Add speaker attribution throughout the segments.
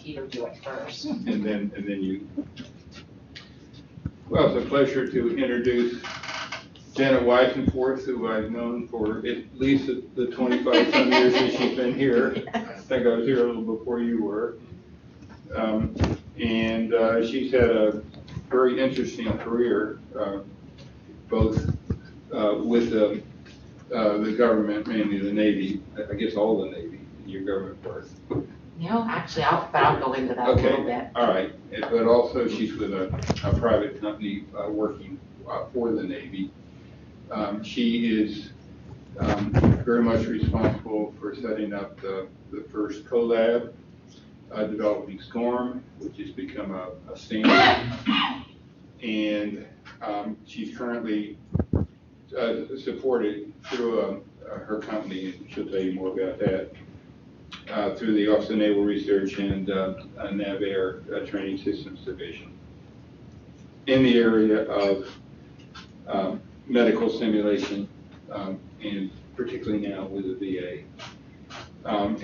Speaker 1: Peter do it first.
Speaker 2: and then you. Well, it's a pleasure to introduce Janet Weissenforth, who I've known for at least the 25 some years that she's been here.
Speaker 1: Yes.
Speaker 2: I think I was here a little before you were. She's had a very interesting career, both with the government, mainly the Navy, I guess all the Navy, your government part.
Speaker 1: No, actually, I'll go into that a little bit.
Speaker 2: All right, but also she's with a private company working for the Navy. She is very much responsible for setting up the first collab, developing SCORM, which has become a standard. And she's currently supported through her company, and she'll tell you more about that, through the Office of Naval Research and NavAir Training Systems Division in the area of medical simulation, and particularly now with the VA.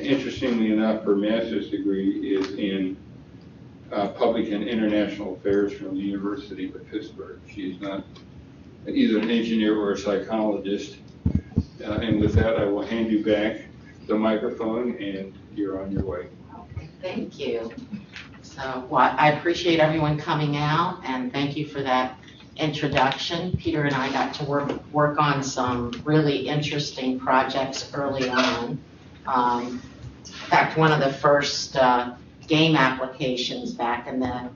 Speaker 2: Interestingly enough, her master's degree is in public and international affairs from the University of Pittsburgh. She is not either an engineer or a psychologist. And with that, I will hand you back the microphone, and you're on your way.
Speaker 1: Okay, thank you. So, well, I appreciate everyone coming out, and thank you for that introduction. Peter and I got to work on some really interesting projects early on. In fact, one of the first game applications back in the, I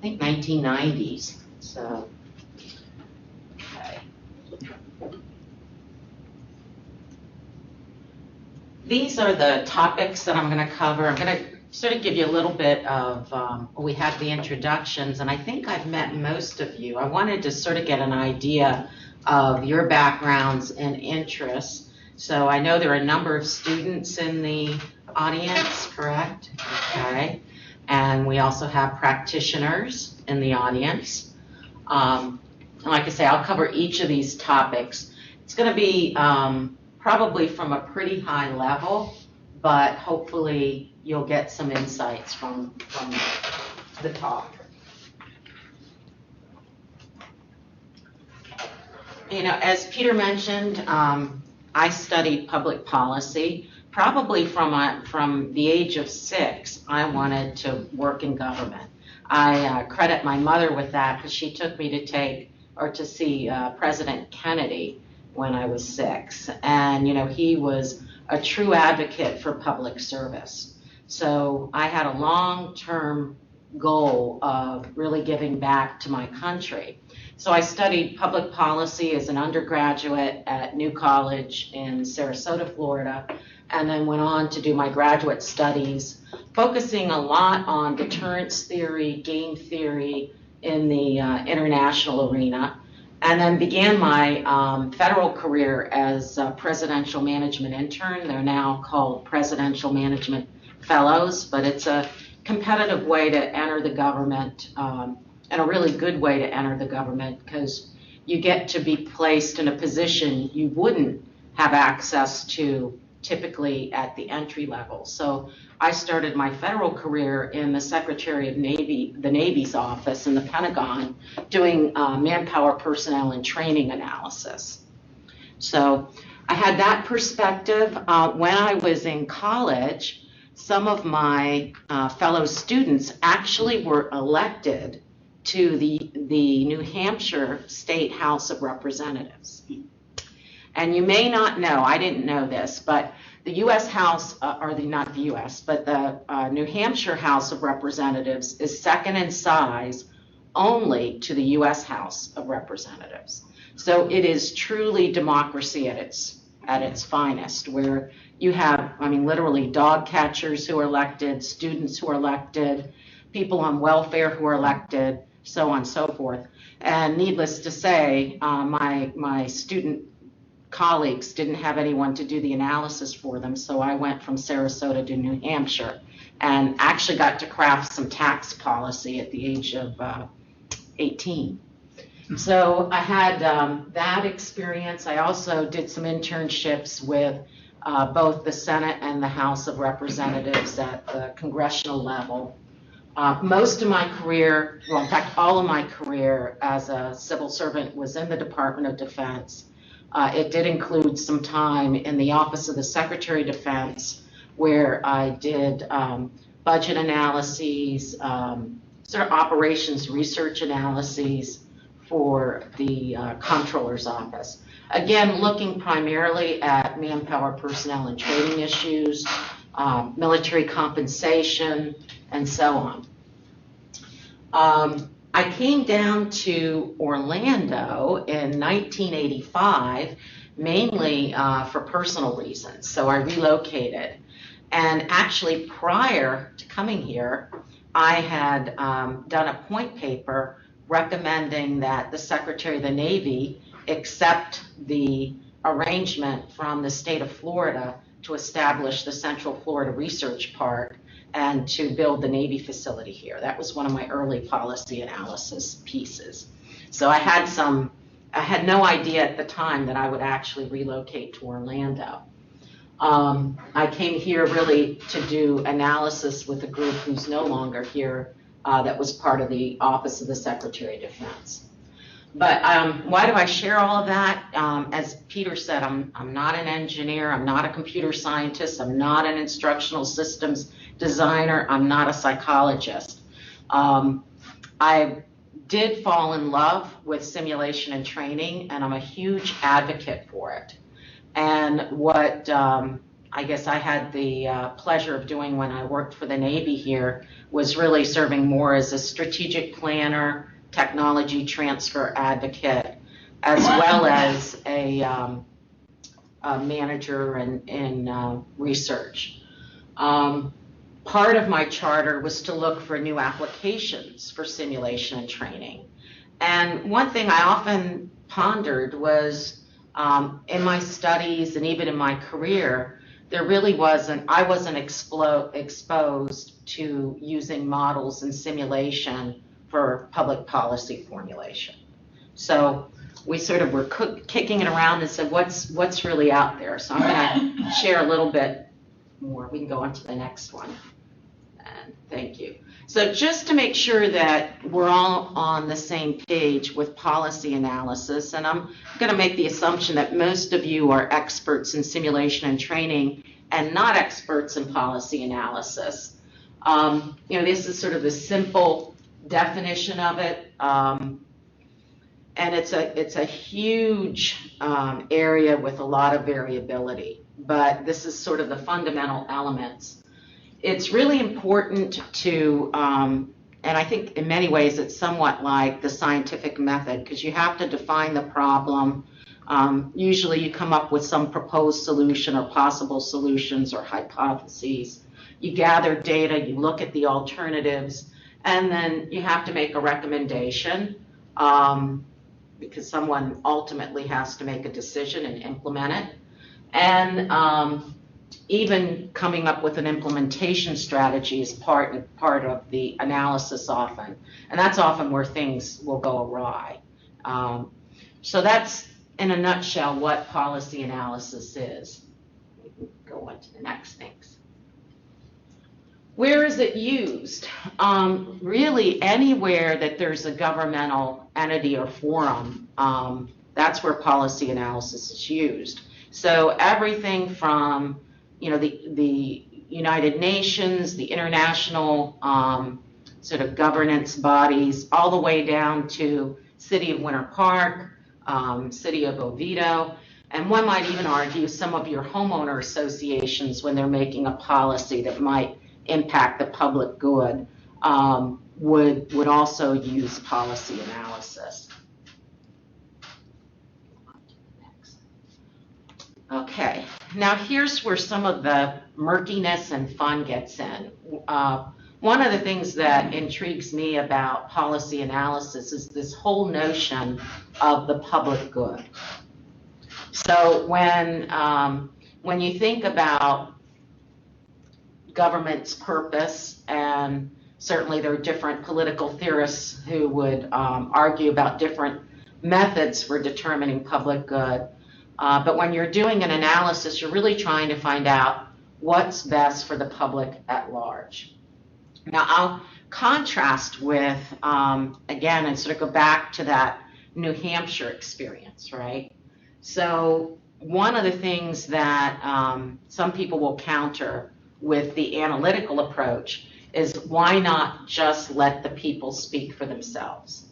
Speaker 1: think, 1990s. So, okay. These are the topics that I'm going to cover. I'm going to sort of give you a little bit of, we have the introductions, and I think I've met most of you. I wanted to sort of get an idea of your backgrounds and interests. So I know there are a number of students in the audience, correct? Okay. And we also have practitioners in the audience. And like I say, I'll cover each of these topics. It's going to be probably from a pretty high level, but hopefully you'll get some insights from the talk. You know, as Peter mentioned, I studied public policy. Probably from the age of 6, I wanted to work in government. I credit my mother with that because she took me to see President Kennedy when I was 6. And, you know, he was a true advocate for public service. So I had a long-term goal of really giving back to my country. So I studied public policy as an undergraduate at New College in Sarasota, Florida, and then went on to do my graduate studies, focusing a lot on deterrence theory, game theory in the international arena, and then began my federal career as a presidential management intern. They're now called presidential management fellows, but it's a competitive way to enter the government, and a really good way to enter the government because you get to be placed in a position you wouldn't have access to typically at the entry level. So I started my federal career in the Secretary of Navy, the Navy's office in the Pentagon, doing manpower personnel and training analysis. So I had that perspective. When I was in college, some of my fellow students actually were elected to the New Hampshire State House of Representatives. And you may not know, I didn't know this, but the U.S. House, not the U.S., but the New Hampshire House of Representatives is second in size only to the U.S. House of Representatives. So it is truly democracy at its finest, where you have, I mean, literally dog catchers who are elected, students who are elected, people on welfare who are elected, so on and so forth. And needless to say, my student colleagues didn't have anyone to do the analysis for them, so I went from Sarasota to New Hampshire and actually got to craft some tax policy at the age of 18. So I had that experience. I also did some internships with both the Senate and the House of Representatives at the congressional level. Most of my career, well, in fact, all of my career as a civil servant was in the Department of Defense. It did include some time in the Office of the Secretary of Defense, where I did budget analyses, sort of operations research analyses for the Comptroller's Office. Again, looking primarily at manpower, personnel, and training issues, military compensation, and so on. I came down to Orlando in 1985, mainly for personal reasons, so I relocated. And actually, prior to coming here, I had done a point paper recommending that the Secretary of the Navy accept the arrangement from the state of Florida to establish the Central Florida Research Park and to build the Navy facility here. That was one of my early policy analysis pieces. So I had no idea at the time that I would actually relocate to Orlando. I came here really to do analysis with a group who's no longer here, that was part of the Office of the Secretary of Defense. But why do I share all of that? As Peter said, I'm not an engineer, I'm not a computer scientist, I'm not an instructional systems designer, I'm not a psychologist. I did fall in love with simulation and training, and I'm a huge advocate for it. And what I guess I had the pleasure of doing when I worked for the Navy here was really serving more as a strategic planner, technology transfer advocate, as well as a manager in research. Part of my charter was to look for new applications for simulation and training. And one thing I often pondered was, in my studies and even in my career, I wasn't exposed to using models and simulation for public policy formulation. So we sort of were kicking it around and said, what's really out there? So I'm going to share a little bit more. We can go on to the next one. And thank you. So just to make sure that we're all on the same page with policy analysis, and I'm going to make the assumption that most of you are experts in simulation and training and not experts in policy analysis. This is sort of the simple definition of it, and it's a huge area with a lot of variability, but this is sort of the fundamental elements. It's really important to, and I think in many ways it's somewhat like the scientific method, because you have to define the problem. Usually you come up with some proposed solution or possible solutions or hypotheses. You gather data, you look at the alternatives, and then you have to make a recommendation, because someone ultimately has to make a decision and implement it. And even coming up with an implementation strategy is part of the analysis often. And that's often where things will go awry. So that's, in a nutshell, what policy analysis is. We can go on to the next things. Where is it used? Really anywhere that there's a governmental entity or forum, that's where policy analysis is used. So everything from the United Nations, the international sort of governance bodies, all the way down to City of Winter Park, City of Oviedo, and one might even argue some of your homeowner associations, when they're making a policy that might impact the public good, would also use policy analysis. Okay, now here's where some of the murkiness and fun gets in. One of the things that intrigues me about policy analysis is this whole notion of the public good. So when you think about government's purpose, and certainly there are different political theorists who would argue about different methods for determining public good, but when you're doing an analysis, you're really trying to find out what's best for the public at large. Now, I'll contrast with, again, and sort of go back to that New Hampshire experience, right? So one of the things that some people will counter with the analytical approach is why not just let the people speak for themselves?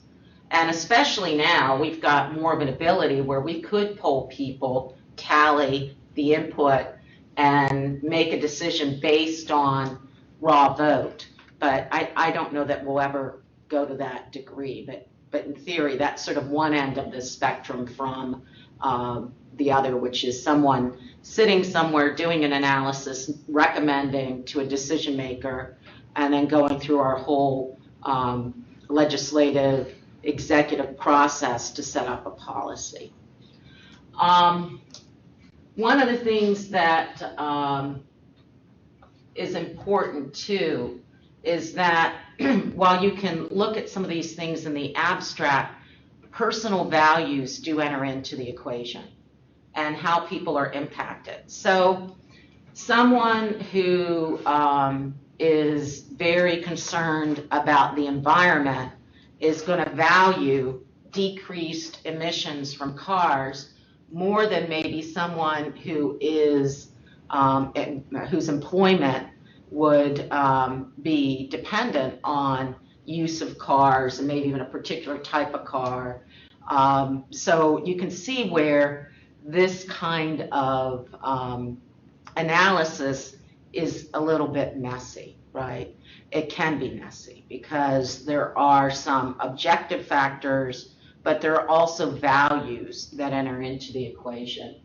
Speaker 1: And especially now, we've got more of an ability where we could poll people, tally the input, and make a decision based on raw vote. But I don't know that we'll ever go to that degree. But in theory, that's sort of one end of the spectrum from the other, which is someone sitting somewhere doing an analysis, recommending to a decision maker, and then going through our whole legislative executive process to set up a policy. One of the things that is important too is that while you can look at some of these things in the abstract, personal values do enter into the equation and how people are impacted. So someone who is very concerned about the environment is going to value decreased emissions from cars more than maybe someone who is whose employment would be dependent on use of cars and maybe even a particular type of car. So you can see where this kind of analysis is a little bit messy, right? It can be messy because there are some objective factors, but there are also values that enter into the equation.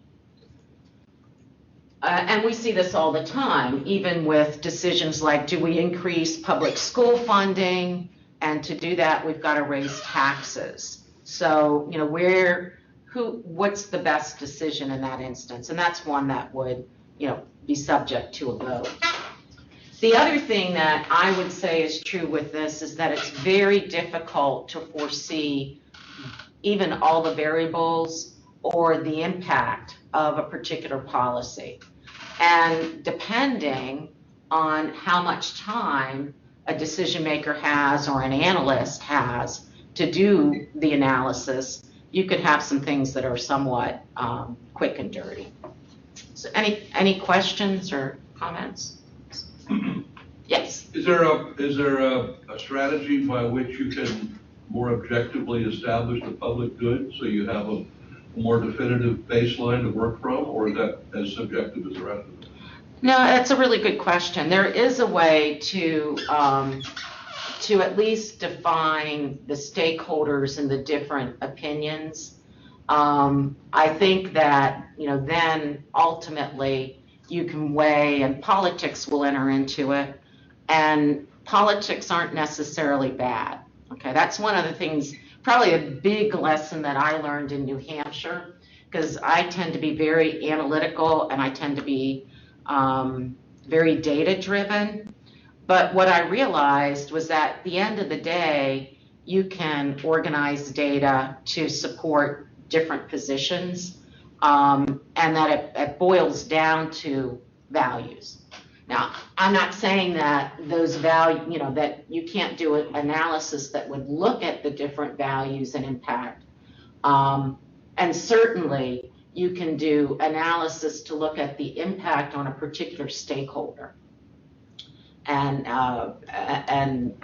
Speaker 1: And we see this all the time, even with decisions like, do we increase public school funding? And to do that, we've got to raise taxes. So, you know, what's the best decision in that instance? And that's one that would, you know, be subject to a vote. The other thing that I would say is true with this is that it's very difficult to foresee even all the variables or the impact of a particular policy. And depending on how much time a decision maker has or an analyst has to do the analysis, you could have some things that are somewhat quick and dirty. So any questions or comments? Yes.
Speaker 3: Is there a strategy by which you can more objectively establish the public good so you have a more definitive baseline to work from, or is that as subjective as the rest of it?
Speaker 1: No, that's a really good question. There is a way to at least define the stakeholders and the different opinions. I think that, you know, then ultimately you can weigh, and politics will enter into it, and politics aren't necessarily bad. Okay, that's one of the things, probably a big lesson that I learned in New Hampshire, because I tend to be very analytical and I tend to be very data driven. But what I realized was that at the end of the day, you can organize data to support different positions, and that it boils down to values. Now, I'm not saying that those values, you know, that you can't do an analysis that would look at the different values and impact. And certainly, you can do analysis to look at the impact on a particular stakeholder. And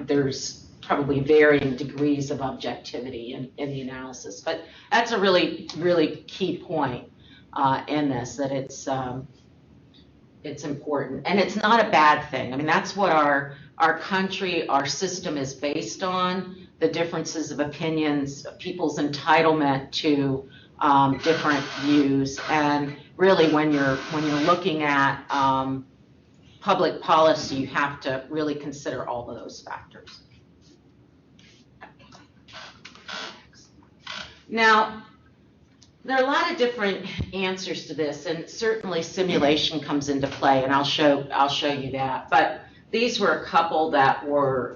Speaker 1: there's probably varying degrees of objectivity in the analysis. But that's a really, really key point in this, that it's important. And it's not a bad thing. I mean, that's what our country, our system is based on, the differences of opinions, people's entitlement to different views. And really, when you're looking at public policy, you have to really consider all of those factors. Now, there are a lot of different answers to this, and certainly simulation comes into play, and I'll show you that. But these were a couple that were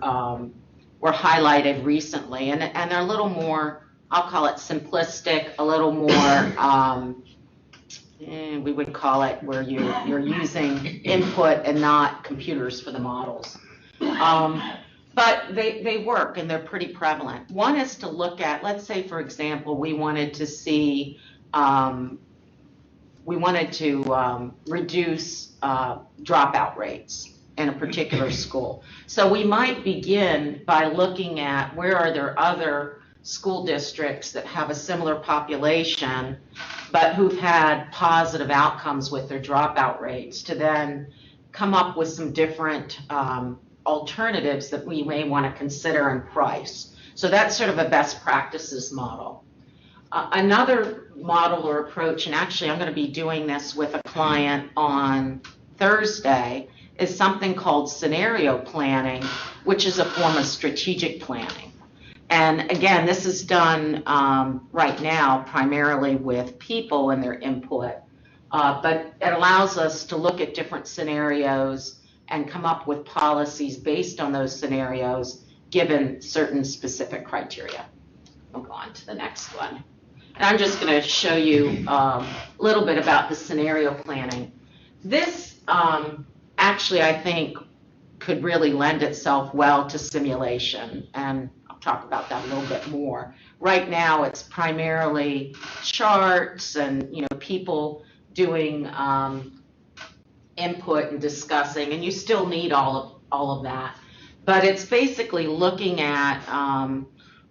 Speaker 1: highlighted recently, and they're a little more, I'll call it simplistic, a little more, we would call it where you're using input and not computers for the models. But they work and they're pretty prevalent. One is to look at, let's say, for example, we wanted to see, reduce dropout rates in a particular school. So we might begin by looking at where are there other school districts that have a similar population, but who've had positive outcomes with their dropout rates, to then come up with some different alternatives that we may want to consider and price. So that's sort of a best practices model. Another model or approach, and actually I'm going to be doing this with a client on Thursday, is something called scenario planning, which is a form of strategic planning. And again, this is done right now primarily with people and their input, but it allows us to look at different scenarios and come up with policies based on those scenarios, given certain specific criteria. We'll go on to the next one. And I'm just going to show you a little bit about the scenario planning. This actually, I think, could really lend itself well to simulation, and I'll talk about that a little bit more. Right now, it's primarily charts and people doing input and discussing, and you still need all of that. But it's basically looking at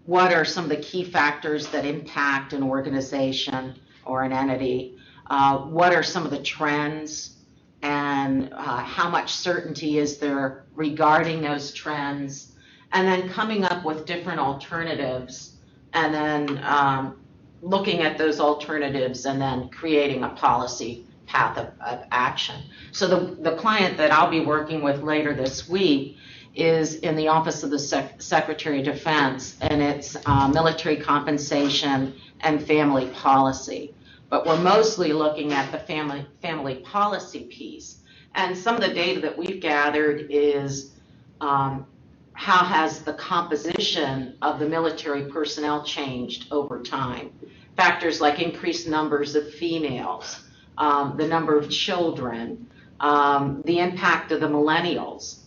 Speaker 1: what are some of the key factors that impact an organization or an entity, what are some of the trends, and how much certainty is there regarding those trends, and then coming up with different alternatives, and then looking at those alternatives and then creating a policy path of action. So the client that I'll be working with later this week is in the Office of the Secretary of Defense, and it's military compensation and family policy. But we're mostly looking at the family policy piece. And some of the data that we've gathered is how has the composition of the military personnel changed over time. Factors like increased numbers of females, the number of children, the impact of the millennials.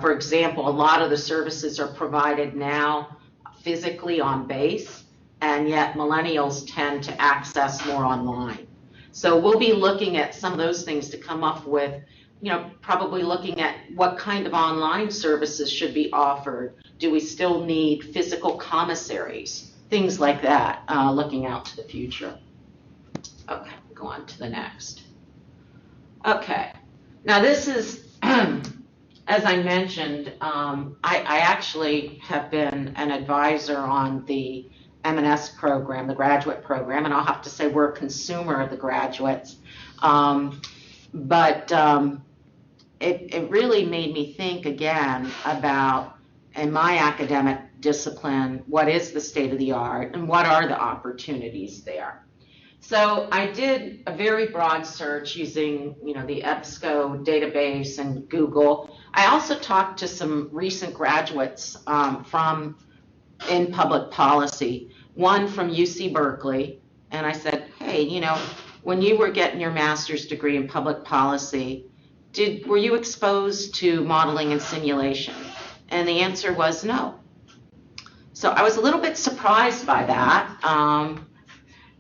Speaker 1: For example, a lot of the services are provided now physically on base, and yet millennials tend to access more online. So we'll be looking at some of those things to come up with, probably looking at what kind of online services should be offered. Do we still need physical commissaries? Things like that, looking out to the future. Okay, go on to the next. Okay, now this is, as I mentioned, I actually have been an advisor on the M&S program, the graduate program, and I'll have to say we're a consumer of the graduates. But it really made me think again about, in my academic discipline, what is the state of the art and what are the opportunities there. So I did a very broad search using, the EBSCO database and Google. I also talked to some recent graduates in public policy, one from UC Berkeley, and I said, hey, when you were getting your master's degree in public policy, were you exposed to modeling and simulation? And the answer was no. So I was a little bit surprised by that.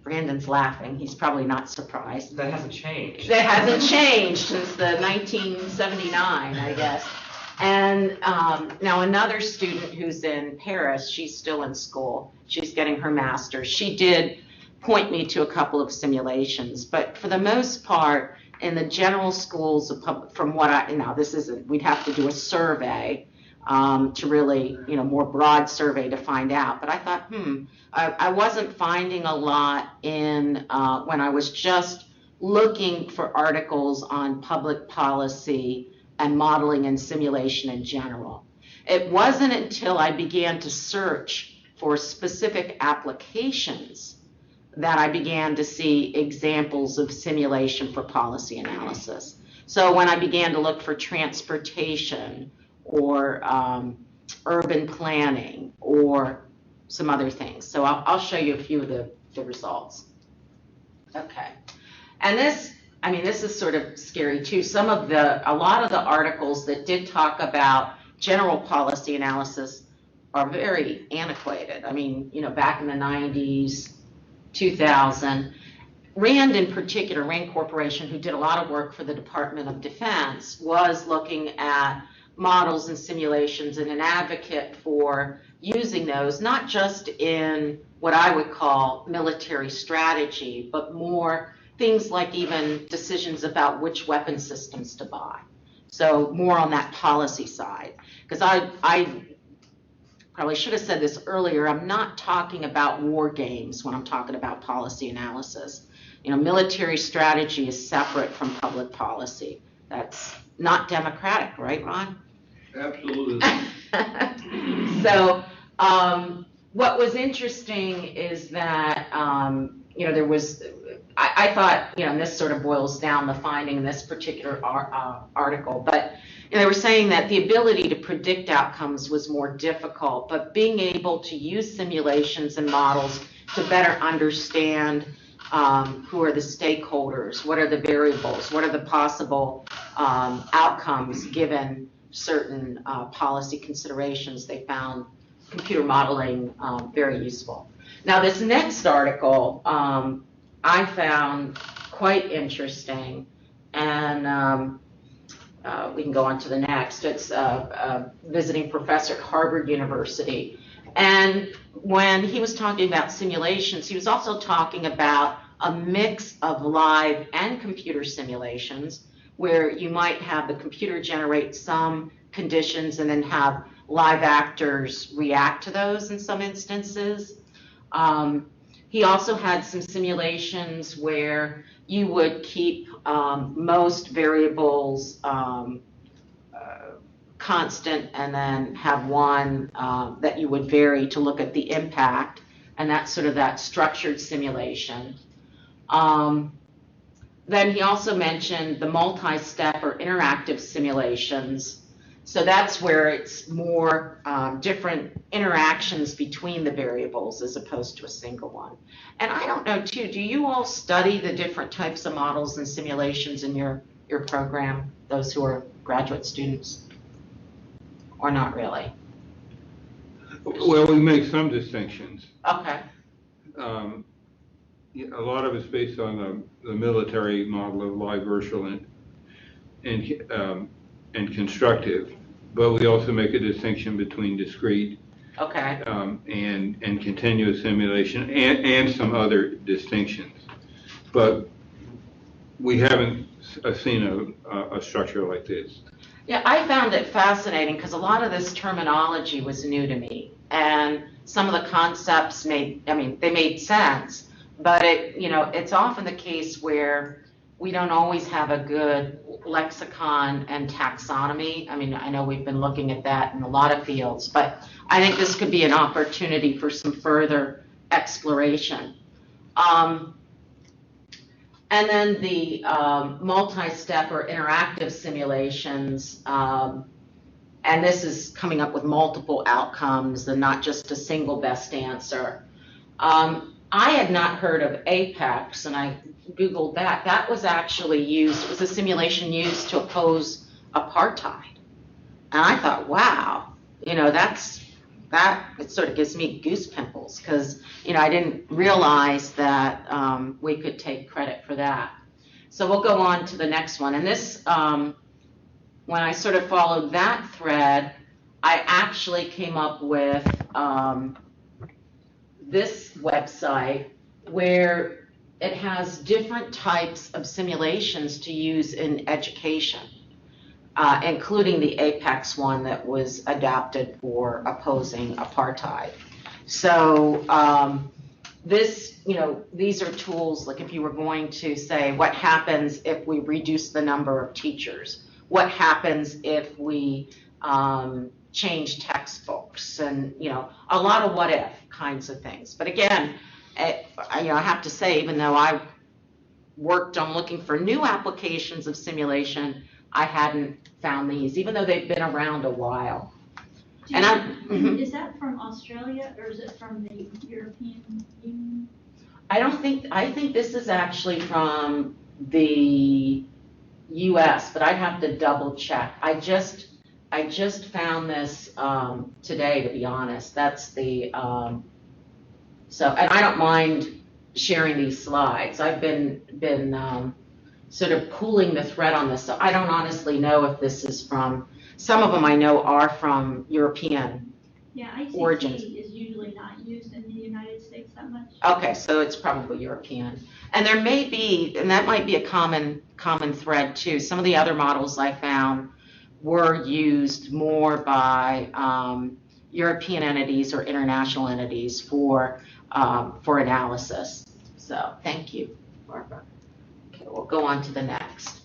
Speaker 1: Brandon's laughing. He's probably not surprised.
Speaker 4: That hasn't changed.
Speaker 1: That hasn't changed since the 1979, I guess. And now another student who's in Paris, she's still in school. She's getting her master's. She did point me to a couple of simulations, but for the most part, in the general schools, from what we'd have to do a survey to really, more broad survey to find out. But I thought, I wasn't finding a lot in when I was just looking for articles on public policy and modeling and simulation in general. It wasn't until I began to search for specific applications that I began to see examples of simulation for policy analysis. So when I began to look for transportation or urban planning or some other things. So I'll show you a few of the results. Okay. And this is sort of scary too. A lot of the articles that did talk about general policy analysis are very antiquated. I mean, back in the 90s, 2000, Rand in particular, Rand Corporation, who did a lot of work for the Department of Defense, was looking at models and simulations and an advocate for using those, not just in what I would call military strategy, but more things like even decisions about which weapon systems to buy. So more on that policy side. Because I probably should have said this earlier, I'm not talking about war games when I'm talking about policy analysis. Military strategy is separate from public policy. That's not democratic, right, Ron?
Speaker 3: Absolutely.
Speaker 1: So what was interesting is that, there was, I thought, and this sort of boils down the finding in this particular article, but they were saying that the ability to predict outcomes was more difficult, but being able to use simulations and models to better understand who are the stakeholders, what are the variables, what are the possible outcomes given certain policy considerations, they found computer modeling very useful. Now this next article I found quite interesting, and we can go on to the next. It's a visiting professor at Harvard University. And when he was talking about simulations, he was also talking about a mix of live and computer simulations, where you might have the computer generate some conditions and then have live actors react to those in some instances. He also had some simulations where you would keep most variables constant and then have one that you would vary to look at the impact, and that's sort of that structured simulation. Then he also mentioned the multi-step or interactive simulations. So that's where it's more different interactions between the variables as opposed to a single one. And I don't know too, do you all study the different types of models and simulations in your program, those who are graduate students? Or not really?
Speaker 4: Well, we make some distinctions.
Speaker 1: Okay.
Speaker 4: A lot of it's based on the military model of live, virtual, and constructive, but we also make a distinction between discrete
Speaker 1: Okay.
Speaker 4: and continuous simulation and some other distinctions. But we haven't seen a structure like this.
Speaker 1: Yeah, I found it fascinating because a lot of this terminology was new to me, and some of the concepts they made sense, but it's often the case where we don't always have a good lexicon and taxonomy. I mean, I know we've been looking at that in a lot of fields, but I think this could be an opportunity for some further exploration. And then the multi-step or interactive simulations, and this is coming up with multiple outcomes and not just a single best answer. I had not heard of Apex, and I Googled that. That was actually used, it was a simulation used to oppose apartheid. And I thought, wow, that it sort of gives me goose pimples because, I didn't realize that we could take credit for that. So we'll go on to the next one. And this, when I sort of followed that thread, I actually came up with this website where it has different types of simulations to use in education, including the Apex one that was adapted for opposing apartheid. So these are tools, like if you were going to say, what happens if we reduce the number of teachers? What happens if we change textbooks? And, a lot of what if kinds of things. But again, I have to say, even though I worked on looking for new applications of simulation, I hadn't found these, even though they've been around a while.
Speaker 5: Is that from Australia or is it from the European Union?
Speaker 1: I think this is actually from the US, but I'd have to double check. I just I just found this today, to be honest. That's the, so, and I don't mind sharing these slides. I've been sort of pulling the thread on this, so I don't honestly know if this is from, some of them I know are from European.
Speaker 5: Yeah, ICT
Speaker 1: Origins.
Speaker 5: is usually not used in the United States that much.
Speaker 1: Okay, so it's probably European. And there may be, and that might be a common thread too. Some of the other models I found were used more by European entities or international entities for analysis. So thank you, Barbara. Okay, we'll go on to the next.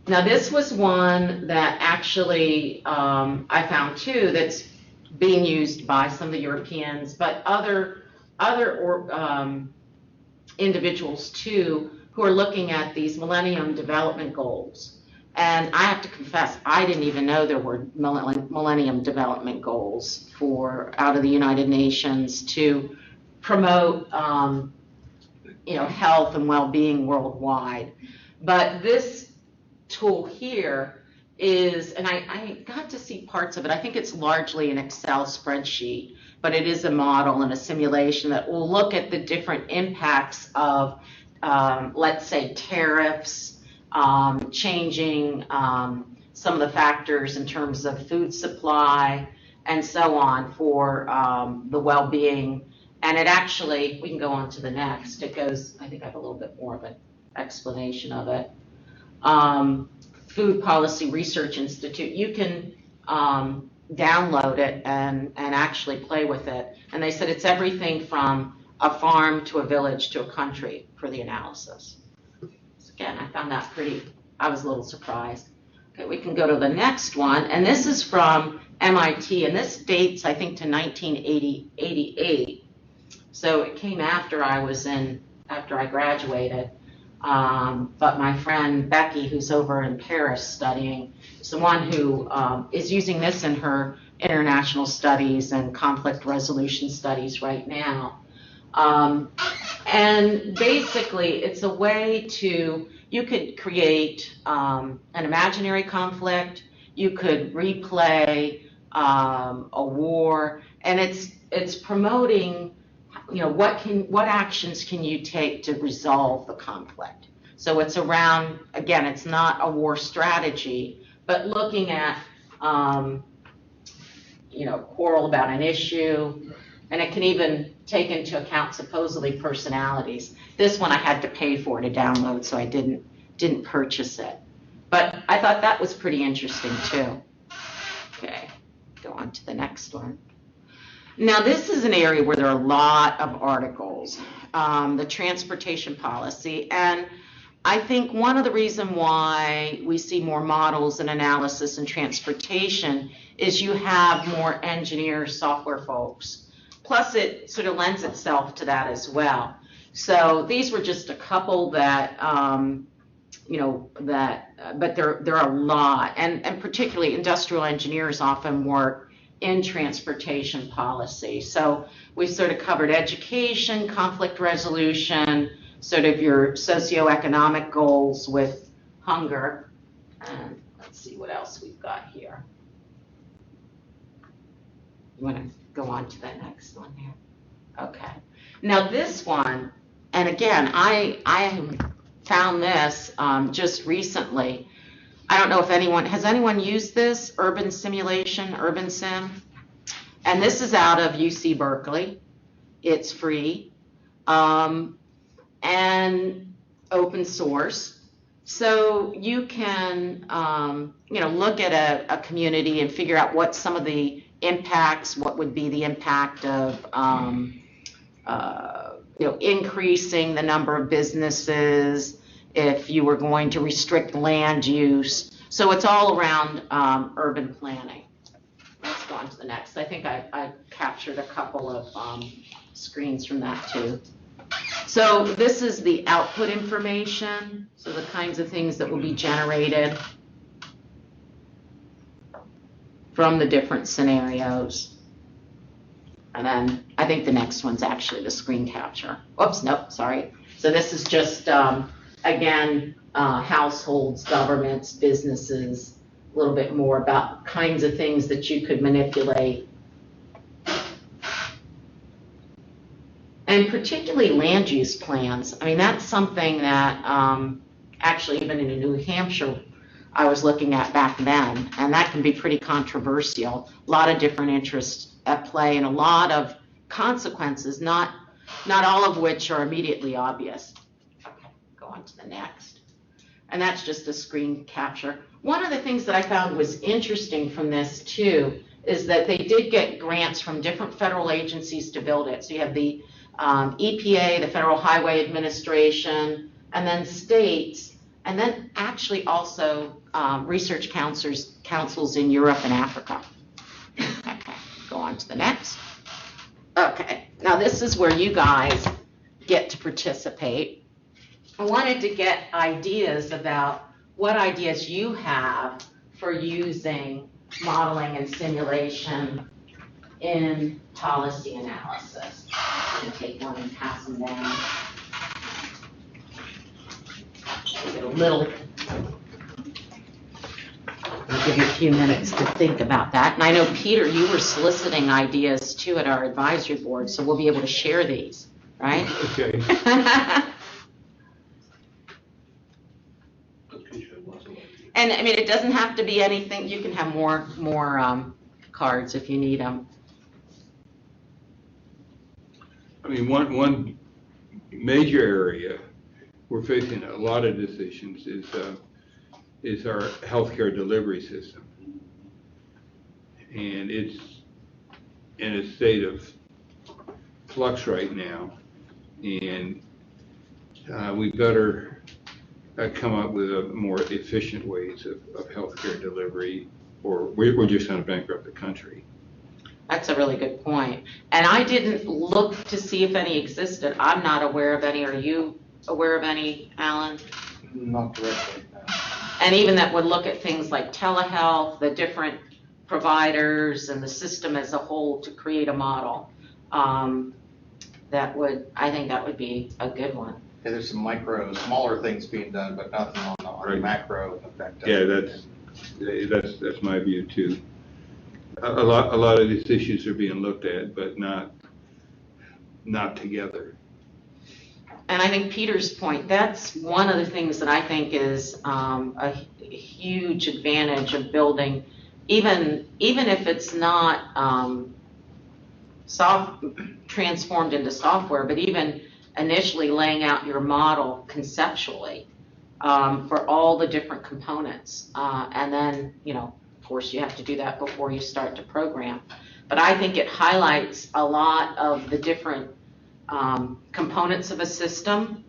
Speaker 1: Now this was one that actually I found too that's being used by some of the Europeans, but other individuals too who are looking at these Millennium Development Goals. And I have to confess, I didn't even know there were Millennium Development Goals out of the United Nations to promote health and well-being worldwide. But this tool here is, and I got to see parts of it, I think it's largely an Excel spreadsheet, but it is a model and a simulation that will look at the different impacts of, let's say, tariffs, changing some of the factors in terms of food supply and so on for the well-being. And it actually, we can go on to the next. It goes, I think I have a little bit more of an explanation of it. Food Policy Research Institute, you can download it and actually play with it. And they said it's everything from a farm to a village to a country for the analysis. So again, I found that I was a little surprised. Okay, we can go to the next one. And this is from MIT, and this dates, I think, to 1988. So it came after I graduated. But my friend Becky, who's over in Paris studying, is the one who is using this in her international studies and conflict resolution studies right now. And basically, it's a way you could create an imaginary conflict, you could replay a war, and it's promoting, what actions can you take to resolve the conflict? So it's around, again, it's not a war strategy, but looking at, quarrel about an issue, and it can even take into account supposedly personalities. This one I had to pay for to download, so I didn't purchase it. But I thought that was pretty interesting too. Okay, go on to the next one. Now, this is an area where there are a lot of articles, the transportation policy, and I think one of the reasons why we see more models and analysis in transportation is you have more engineers, software folks. Plus, it sort of lends itself to that as well. So these were just a couple that, but there are a lot, and particularly industrial engineers often work in transportation policy. So we've sort of covered education, conflict resolution, sort of your socioeconomic goals with hunger. And let's see what else we've got here. You want to go on to the next one here? Okay. Now this one, and again, I found this just recently. I don't know if has anyone used this, Urban Simulation, Urban Sim? And this is out of UC Berkeley. It's free and open source. So you can, look at a community and figure out what some of the impacts, what would be the impact of, increasing the number of businesses, if you were going to restrict land use. So it's all around urban planning. Let's go on to the next. I think I captured a couple of screens from that too. So this is the output information, so the kinds of things that will be generated from the different scenarios. And then I think the next one's actually the screen capture. Oops, nope, sorry. So this is just, again, households, governments, businesses, a little bit more about kinds of things that you could manipulate. And particularly land use plans. I mean, that's something that actually even in New Hampshire I was looking at back then, and that can be pretty controversial. A lot of different interests at play and a lot of consequences, not all of which are immediately obvious. Okay, go on to the next. And that's just a screen capture. One of the things that I found was interesting from this too is that they did get grants from different federal agencies to build it. So you have the EPA, the Federal Highway Administration, and then states, and then actually also research councils in Europe and Africa. Okay, go on to the next. Okay, now this is where you guys get to participate. I wanted to get ideas about what ideas you have for using modeling and simulation in policy analysis. I'm going to take one and pass them down. Give it a little. I'll give you a few minutes to think about that. And I know, Peter, you were soliciting ideas too at our advisory board, so we'll be able to share these, right?
Speaker 4: Okay.
Speaker 1: And I mean, it doesn't have to be anything. You can have more cards if you need them.
Speaker 4: I mean, one major area we're facing a lot of decisions is our healthcare delivery system, and it's in a state of flux right now, and we better come up with a more efficient ways of healthcare delivery, or we're just going to bankrupt the country.
Speaker 1: That's a really good point. And I didn't look to see if any existed. I'm not aware of any. Are you aware of any, Alan?
Speaker 6: Not directly, no.
Speaker 1: And even that would look at things like telehealth, the different providers, and the system as a whole to create a model. I think that would be a good one.
Speaker 6: Yeah, there's some smaller things being done, but nothing on the macro effect.
Speaker 4: Yeah, that's my view too. A lot of these issues are being looked at, but not together.
Speaker 1: And I think Peter's point, that's one of the things that I think is a huge advantage of building, even if it's not transformed into software, but even initially laying out your model conceptually for all the different components. And then, of course, you have to do that before you start to program. But I think it highlights a lot of the different components of a system,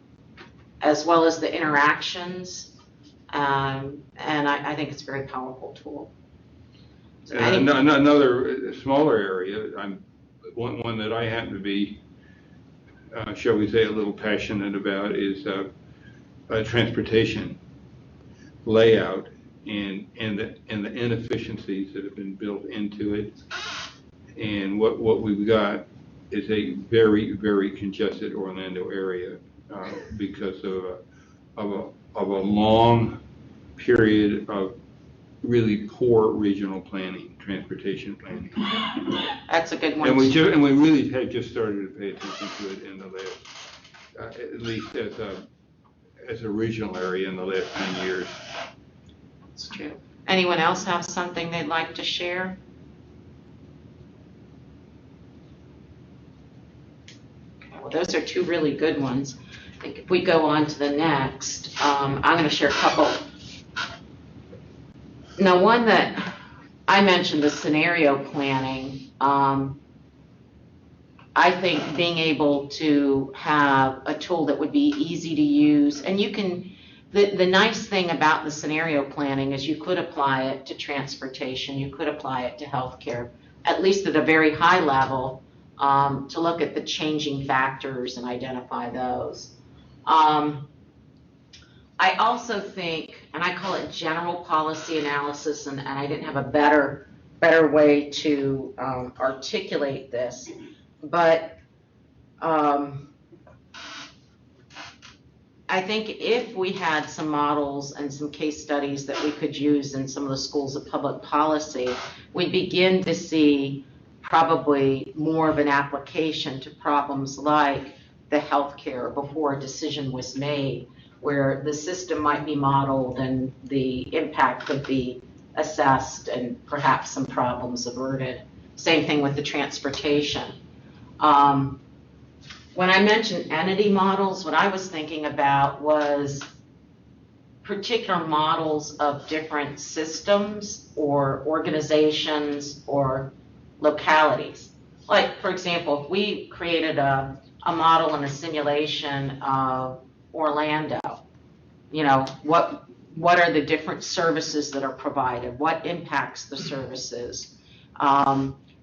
Speaker 1: as well as the interactions. And I think it's a very powerful tool. So
Speaker 4: another smaller area, one that I happen to be, shall we say, a little passionate about is transportation layout and the inefficiencies that have been built into it. And what we've got is a very, very congested Orlando area because of a long period of really poor regional planning, transportation planning.
Speaker 1: That's a good one.
Speaker 4: And we really had just started to pay attention to it in the last, at least as a regional area in the last 10 years.
Speaker 1: That's true. Anyone else have something they'd like to share? Okay, well, those are two really good ones. I think if we go on to the next, I'm going to share a couple. Now, one that I mentioned, the scenario planning. I think being able to have a tool that would be easy to use, and you can, the nice thing about the scenario planning is you could apply it to transportation, you could apply it to healthcare, at least at a very high level, to look at the changing factors and identify those. I also think, and I call it general policy analysis, and I didn't have a better way to articulate this, but I think if we had some models and some case studies that we could use in some of the schools of public policy, we'd begin to see probably more of an application to problems like the healthcare before a decision was made, where the system might be modeled and the impact could be assessed and perhaps some problems averted. Same thing with the transportation. When I mentioned entity models, what I was thinking about was particular models of different systems or organizations or localities. Like, for example, if we created a model and a simulation of Orlando, you know, what are the different services that are provided? What impacts the services?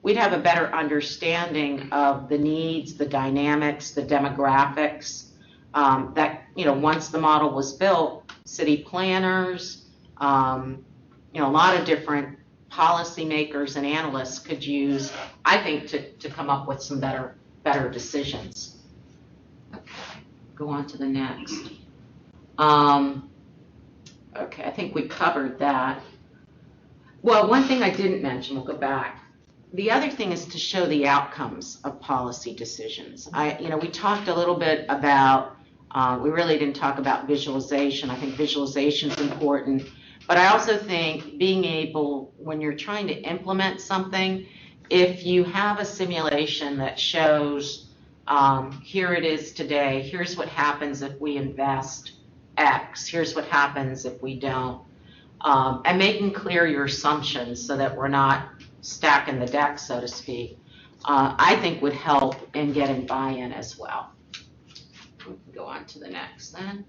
Speaker 1: We'd have a better understanding of the needs, the dynamics, the demographics, that, you know, once the model was built, city planners, you know, a lot of different policymakers and analysts could use, I think, to come up with some better decisions. Okay, go on to the next. Okay, I think we covered that. Well, one thing I didn't mention, we'll go back. The other thing is to show the outcomes of policy decisions. We talked a little bit about, we really didn't talk about visualization. I think visualization is important, but I also think being able, when you're trying to implement something, if you have a simulation that shows, here it is today, here's what happens if we invest X, here's what happens if we don't, and making clear your assumptions so that we're not stacking the deck, so to speak, I think would help in getting buy-in as well. We can go on to the next then.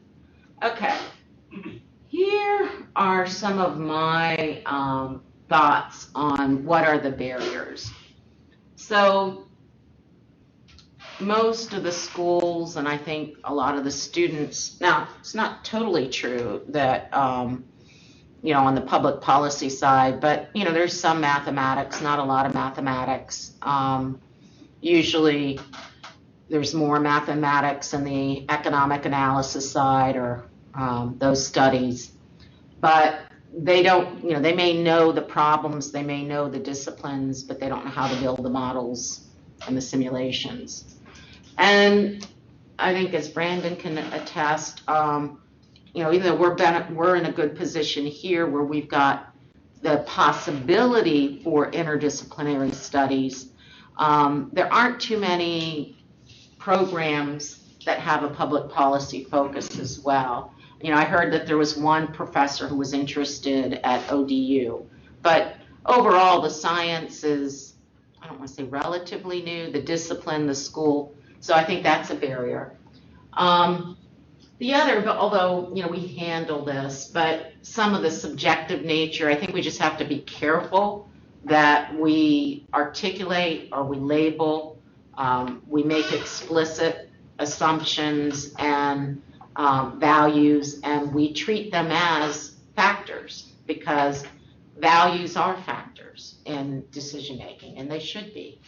Speaker 1: Okay, here are some of my thoughts on what are the barriers. So most of the schools, and I think a lot of the students, now it's not totally true that on the public policy side, but there's some mathematics, not a lot of mathematics. Usually there's more mathematics in the economic analysis side or those studies, but they don't, they may know the problems, they may know the disciplines, but they don't know how to build the models and the simulations. And I think, as Brandon can attest, even though we're in a good position here where we've got the possibility for interdisciplinary studies, there aren't too many programs that have a public policy focus as well. I heard that there was one professor who was interested at ODU, but overall the science is, I don't want to say relatively new, the discipline, the school, so I think that's a barrier. The other, but although, we handle this, but some of the subjective nature, I think we just have to be careful that we articulate or we label, we make explicit assumptions and values, and we treat them as factors, because values are factors in decision making, and they should be.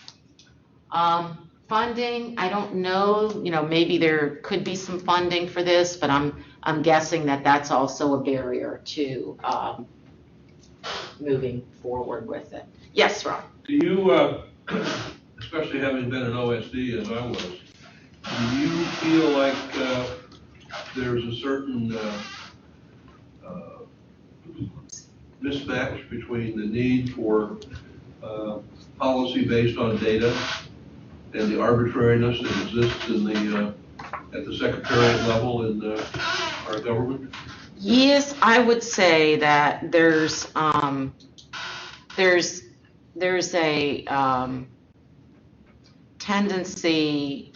Speaker 1: Funding, I don't know, maybe there could be some funding for this, but I'm guessing that that's also a barrier to moving forward with it. Yes, Rob?
Speaker 3: Do you, especially having been an OSD as I was, do you feel like there's a certain mismatch between the need for policy based on data and the arbitrariness that exists in the at the secretariat level in our government?
Speaker 1: Yes, I would say that there's a tendency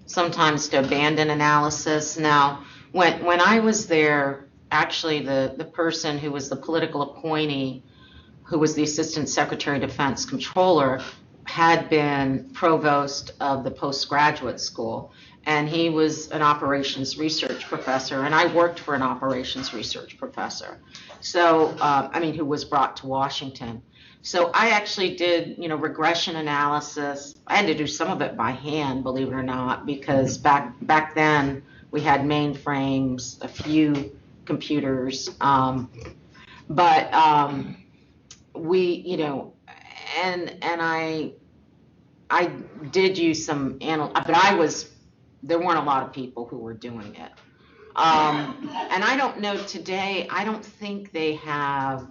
Speaker 1: sometimes to abandon analysis. Now, when I was there, actually the person who was the political appointee, who was the Assistant Secretary of Defense Controller, had been provost of the postgraduate school, and he was an operations research professor, and I worked for an operations research professor, so who was brought to Washington. So I actually did, regression analysis. I had to do some of it by hand, believe it or not, because back then We had mainframes, a few computers, but we, and I did use some but there weren't a lot of people who were doing it. And I don't know today, I don't think they have,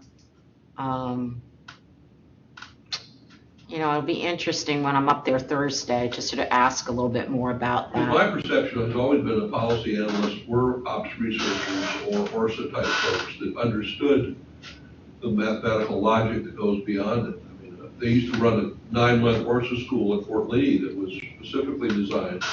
Speaker 1: it'll be interesting when I'm up there Thursday, just sort of ask a little bit more about that.
Speaker 3: My perception has always been a policy analyst were ops researchers or ORSA type folks that understood the mathematical logic that goes beyond it. I mean, they used to run a 9-month ORSA school at Fort Lee that was specifically designed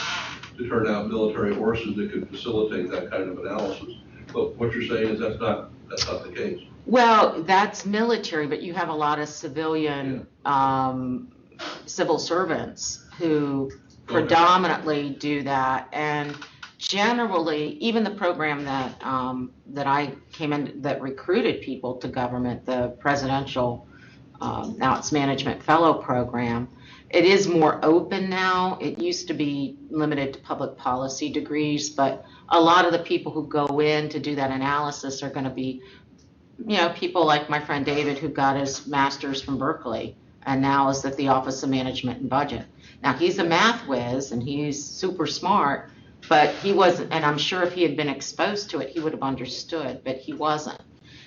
Speaker 3: to turn out military ORSAs that could facilitate that kind of analysis. But what you're saying is that's not the case.
Speaker 1: Well, that's military, but you have a lot of civilian, civil servants who predominantly do that. And generally, even the program that I came in that recruited people to government, the presidential, now it's management fellow program, it is more open now. It used to be limited to public policy degrees, but a lot of the people who go in to do that analysis are going to be, people like my friend David, who got his master's from Berkeley and now is at the Office of Management and Budget. Now, he's a math whiz and he's super smart, but he wasn't, and I'm sure if he had been exposed to it, he would have understood, but he wasn't.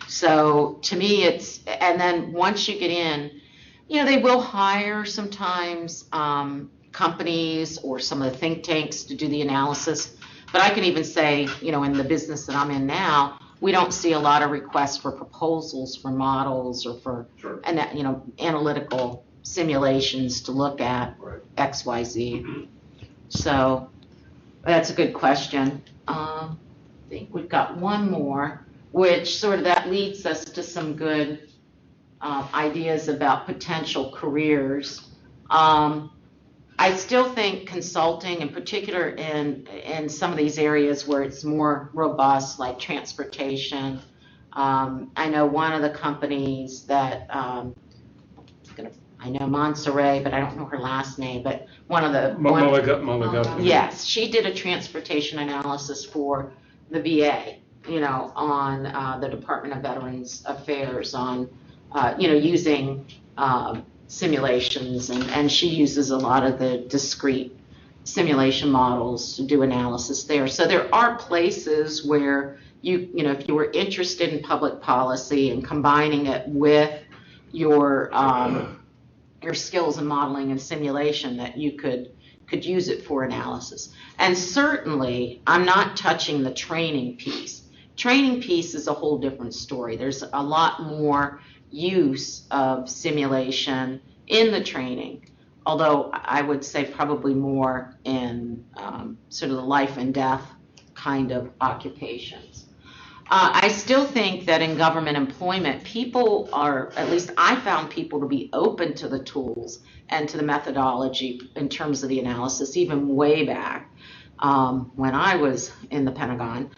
Speaker 1: So to me, and then once you get in, they will hire sometimes companies or some of the think tanks to do the analysis. But I can even say, in the business that I'm in now, we don't see a lot of requests for proposals for models or for, analytical simulations to look at X, Y, Z. So that's a good question. I think we've got one more, which sort of that leads us to some good ideas about potential careers. I still think consulting, in particular in some of these areas where it's more robust, like transportation. I know one of the companies that, I know Montserrat, but I don't know her last name, but one of the...
Speaker 4: Mulligatawny.
Speaker 1: Yes, she did a transportation analysis for the VA, on the Department of Veterans Affairs, on using simulations, and she uses a lot of the discrete simulation models to do analysis there. So there are places where if you were interested in public policy and combining it with your skills in modeling and simulation, that you could use it for analysis. And certainly, I'm not touching the training piece. Training piece is a whole different story. There's a lot more use of simulation in the training, although I would say probably more in sort of the life and death kind of occupations. I still think that in government employment, people are, at least I found people to be open to the tools and to the methodology in terms of the analysis, even way back when I was in the Pentagon.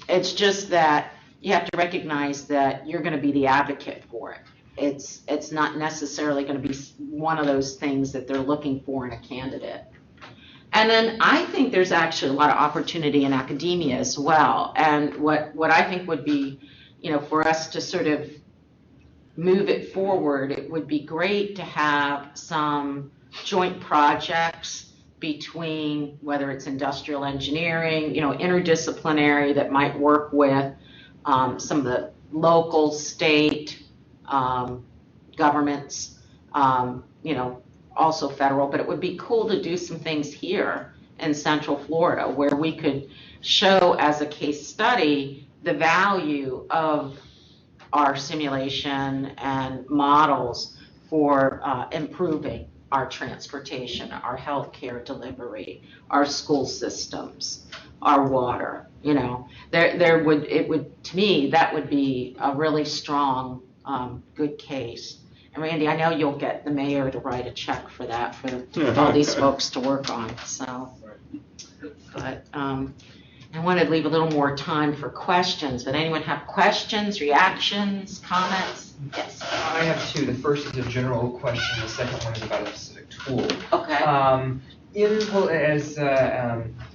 Speaker 1: It's just that you have to recognize that you're going to be the advocate for it. It's not necessarily going to be one of those things that they're looking for in a candidate. And then I think there's actually a lot of opportunity in academia as well. And what I think would be, for us to sort of move it forward, it would be great to have some joint projects between, whether it's industrial engineering, interdisciplinary, that might work with some of the local, state governments, also federal, but it would be cool to do some things here in Central Florida where we could show as a case study the value of our simulation and models for improving our transportation, our healthcare delivery, our school systems, our water. To me, that would be a really strong, good case. And Randy, I know you'll get the mayor to write a check for that, for all these folks to work on. So, but I wanted to leave a little more time for questions. But anyone have questions, reactions, comments? Yes.
Speaker 7: I have two. The first is a general question. The second one is about a specific tool.
Speaker 1: Okay.
Speaker 7: As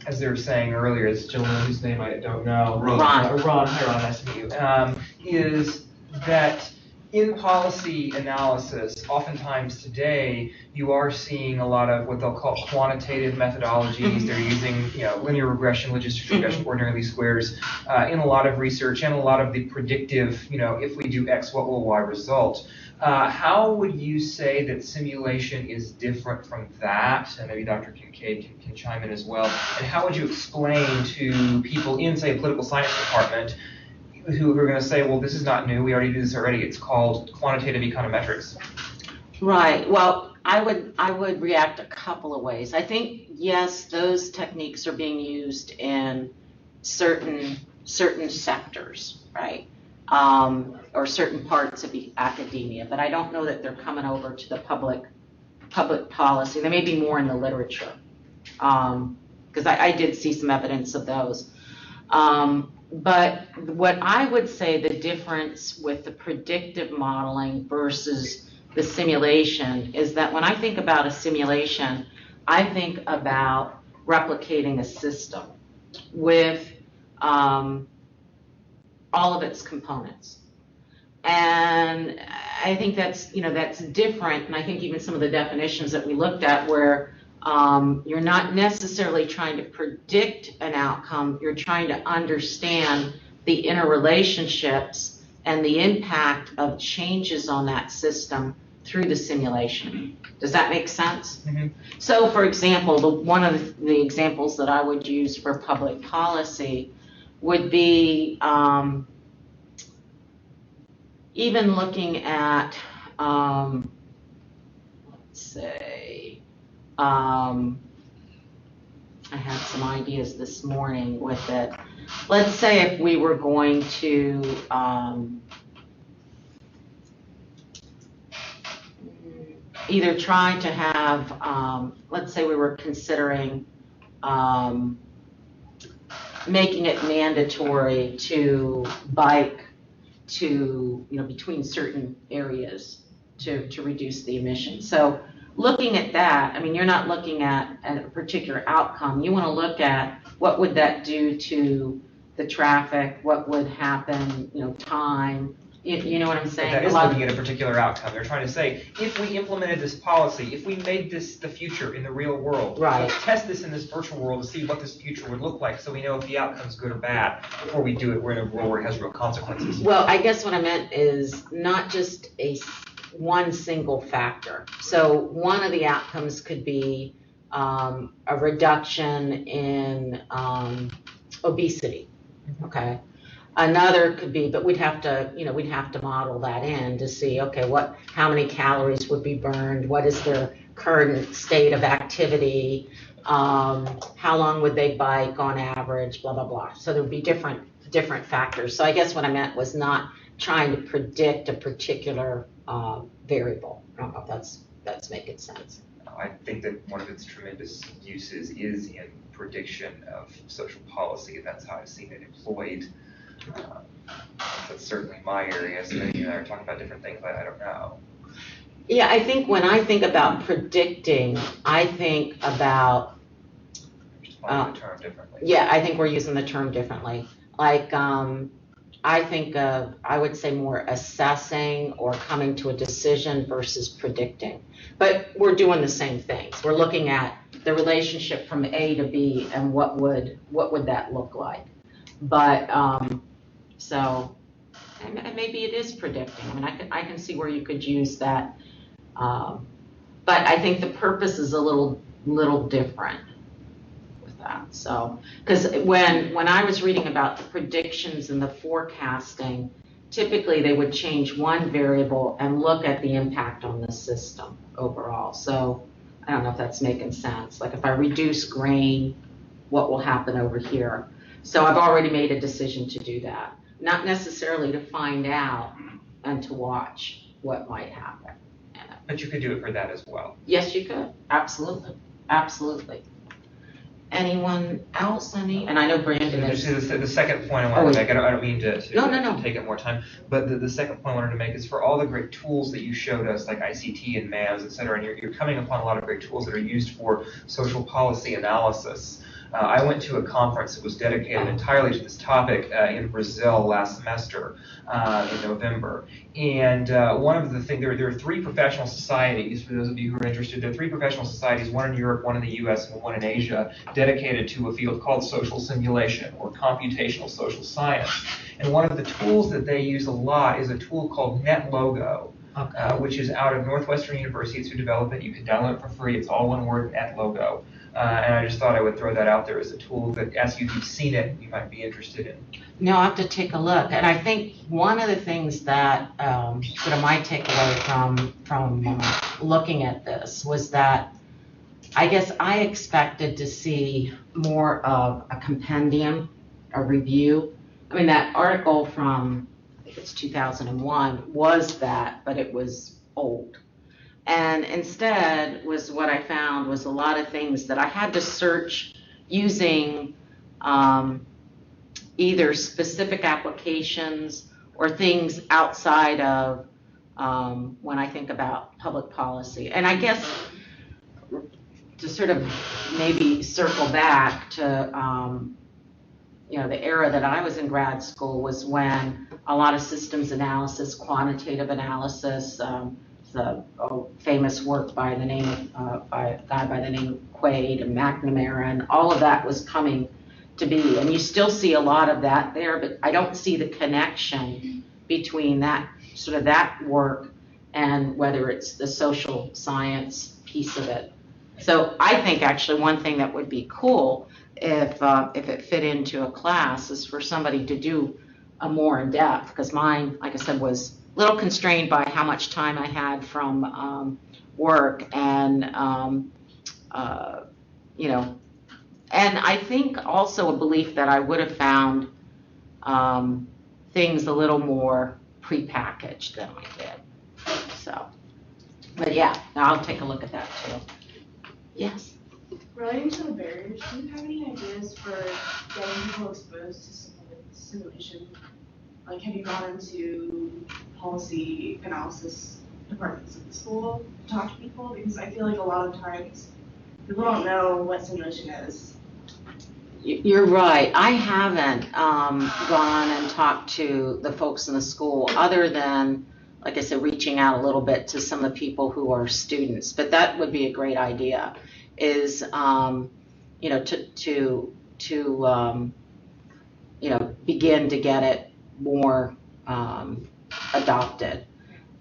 Speaker 7: as they were saying earlier, this gentleman whose name I don't know,
Speaker 3: Ron.
Speaker 7: Ron, hi Ron, nice to meet you, is that in policy analysis, oftentimes today, you are seeing a lot of what they'll call quantitative methodologies. They're using, linear regression, logistic regression, ordinary least squares, in a lot of research and a lot of the predictive, if we do X, what will Y result? How would you say that simulation is different from that? And maybe Dr. Kincaid can chime in as well. And how would you explain to people in, say, a political science department who are going to say, well, this is not new, we already do this already, it's called quantitative econometrics? Right.
Speaker 1: Well, I would react a couple of ways. I think, yes, those techniques are being used in certain sectors, right? Or certain parts of academia, but I don't know that they're coming over to the public policy. They may be more in the literature, because I did see some evidence of those. But what I would say the difference with the predictive modeling versus the simulation is that when I think about a simulation, I think about replicating a system with all of its components. And I think that's different. And I think even some of the definitions that we looked at where you're not necessarily trying to predict an outcome, you're trying to understand the interrelationships and the impact of changes on that system through the simulation. Does that make sense?
Speaker 7: Mm-hmm.
Speaker 1: So, for example, one of the examples that I would use for public policy would be even looking at, let's say, I had some ideas this morning with it. Let's say if we were going to either try to have, let's say we were considering making it mandatory to bike to, between certain areas to reduce the emissions. So looking at that, I mean, you're not looking at a particular outcome. You want to look at what would that do to the traffic, what would happen, time. You know what I'm saying?
Speaker 7: That is looking at a particular outcome. They're trying to say, if we implemented this policy, if we made this the future in the real world,
Speaker 1: right.
Speaker 7: Let's test this in this virtual world to see what this future would look like so we know if the outcome's good or bad. Before we do it, we're in a world where it has real consequences.
Speaker 1: Well, I guess what I meant is not just one single factor. So one of the outcomes could be a reduction in obesity, okay? Another could be, but we'd have to model that in to see, okay, how many calories would be burned, what is their current state of activity, how long would they bike on average, blah, blah, blah. So there would be different factors. So I guess what I meant was not trying to predict a particular variable. I don't know if that's making sense.
Speaker 7: I think that one of its tremendous uses is in prediction of social policy, and that's how I've seen it employed. That's certainly my area. So many of you and I are talking about different things I don't know.
Speaker 1: Yeah, I think when I think about predicting, I think about
Speaker 7: Just the term differently.
Speaker 1: Yeah, I think we're using the term differently. Like I think of, I would say more assessing or coming to a decision versus predicting. But we're doing the same things. We're looking at the relationship from A to B and what would that look like. But so and maybe it is predicting. I mean, I can see where you could use that. But I think the purpose is a little different with that. So, because when I was reading about the predictions and the forecasting, typically they would change one variable and look at the impact on the system overall. So I don't know if that's making sense. Like if I reduce grain, what will happen over here? So I've already made a decision to do that. Not necessarily to find out and to watch what might happen.
Speaker 7: But you could do it for that as well.
Speaker 1: Yes, you could. Absolutely. Absolutely. Anyone else? And I know Brandon is.
Speaker 7: The second point I wanted to make, I don't mean to take up more time, but the second point I wanted to make is for all the great tools that you showed us, like ICT and MAMS, et cetera, and you're coming upon a lot of great tools that are used for social policy analysis. I went to a conference that was dedicated entirely to this topic in Brazil last semester in November. And one of the things, there are three professional societies, for those of you who are interested, there are three professional societies, one in Europe, one in the US, and one in Asia, dedicated to a field called social simulation or computational social science. And one of the tools that they use a lot is a tool called NetLogo. Which is out of Northwestern University. It's who developed it. You can download it for free. It's all one word, NetLogo. And I just thought I would throw that out there as a tool that, as you've seen it, you might be interested in.
Speaker 1: No, I'll have to take a look. And I think one of the things that sort of my takeaway from looking at this was that I guess I expected to see more of a compendium, a review. I mean, that article from, I think it's 2001, was that, but it was old. And instead was what I found was a lot of things that I had to search using either specific applications or things outside of when I think about public policy. And I guess to sort of maybe circle back to the era that I was in grad school was when a lot of systems analysis, quantitative analysis, the famous work by the name by a guy by the name of Quaid and McNamara, and all of that was coming to be. And you still see a lot of that there, but I don't see the connection between that sort of that work and whether it's the social science piece of it. So I think actually one thing that would be cool if it fit into a class is for somebody to do a more in depth, because mine, like I said, was a little constrained by how much time I had from work, and and I think also a belief that I would have found things a little more prepackaged than I did. So, but yeah, I'll take a look at that too. Yes.
Speaker 8: Relating to the barriers, do you have any ideas for getting people exposed to simulation? Like, have you gone into policy analysis departments at the school to talk to people? Because I feel like a lot of times people don't know what simulation is.
Speaker 1: You're right. I haven't gone and talked to the folks in the school other than, like I said, reaching out a little bit to some of the people who are students. But that would be a great idea, is to begin to get it more adopted.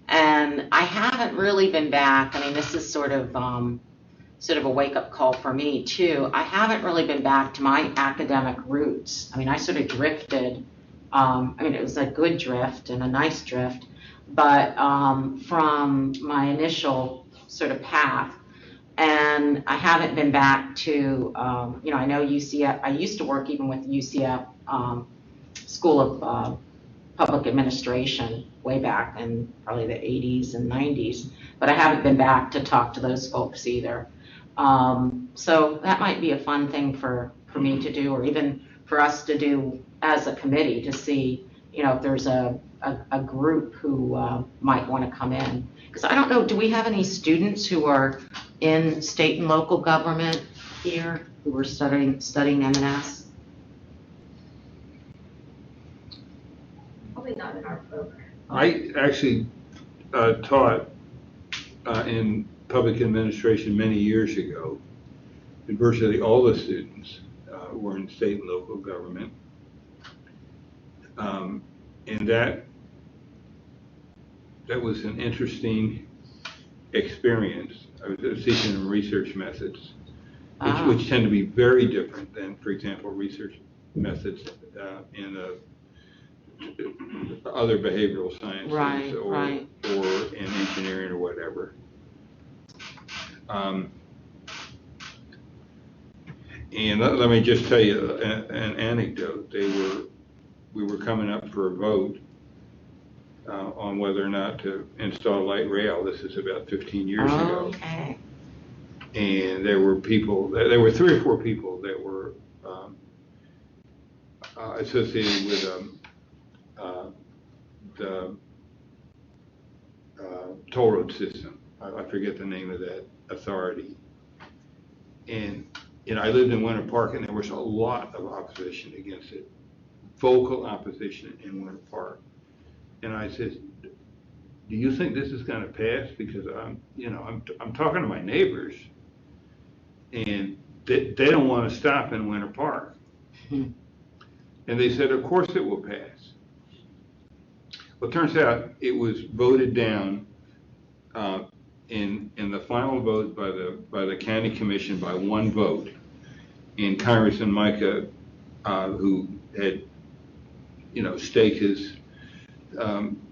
Speaker 1: And I haven't really been back. I mean, this is sort of a wake-up call for me too. I haven't really been back to my academic roots. I mean, I sort of drifted. It was a good drift and a nice drift, but from my initial sort of path. And I haven't been back to, I know UCF, I used to work even with UCF School of Public Administration way back in probably the 80s and 90s, but I haven't been back to talk to those folks either. So that might be a fun thing for me to do, or even for us to do as a committee, to see, if there's a group who might want to come in. Because I don't know, do we have any students who are in state and local government here who are studying M&S?
Speaker 5: Probably not in our program.
Speaker 4: I actually taught in public administration many years ago, and virtually all the students were in state and local government. And that was an interesting experience. I was teaching research methods, which tend to be very different than, for example, research methods in other behavioral sciences or in engineering or whatever. And let me just tell you an anecdote. We were coming up for a vote on whether or not to install light rail. This is about 15 years ago.
Speaker 1: Okay.
Speaker 4: And there were 3 or 4 people that were associated with the toll road system. I forget the name of that authority. And I lived in Winter Park, and there was a lot of opposition against it, vocal opposition in Winter Park. And I said, do you think this is going to pass? Because I'm talking to my neighbors, and they don't want to stop in Winter Park. And they said, of course it will pass. Well, it turns out it was voted down in the final vote by the county commission by one vote. And Congressman Micah, who had staked his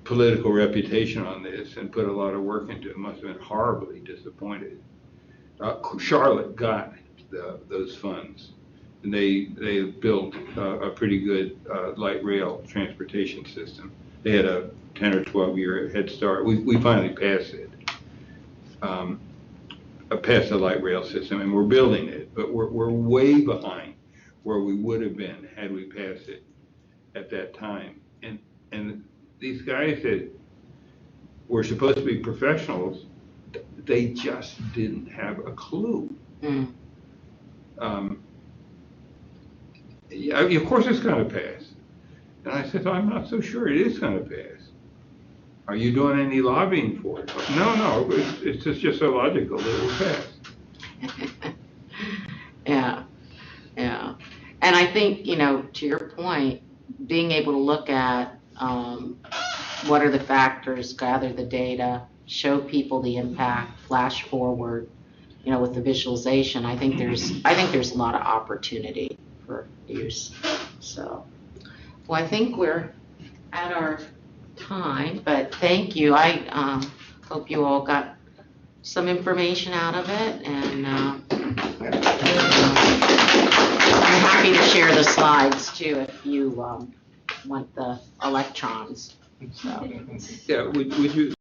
Speaker 4: political reputation on this and put a lot of work into it, must have been horribly disappointed. Charlotte got those funds, and they built a pretty good light rail transportation system. They had a 10 or 12 year head start. We finally passed it, passed the light rail system, and we're building it, but we're way behind where we would have been had we passed it at that time. And these guys that were supposed to be professionals, they just didn't have a clue. Yeah, of course it's going to pass. And I said, I'm not so sure it is going to pass. Are you doing any lobbying for it? No, it's just so logical that it will pass.
Speaker 1: Yeah. And I think, to your point, being able to look at what are the factors, gather the data, show people the impact, flash forward, with the visualization, I think there's a lot of opportunity for use. So, well, I think we're at our time, but thank you. I hope you all got some information out of it, and I'm happy to share the slides too if you want the electrons. So.
Speaker 4: Yeah, would you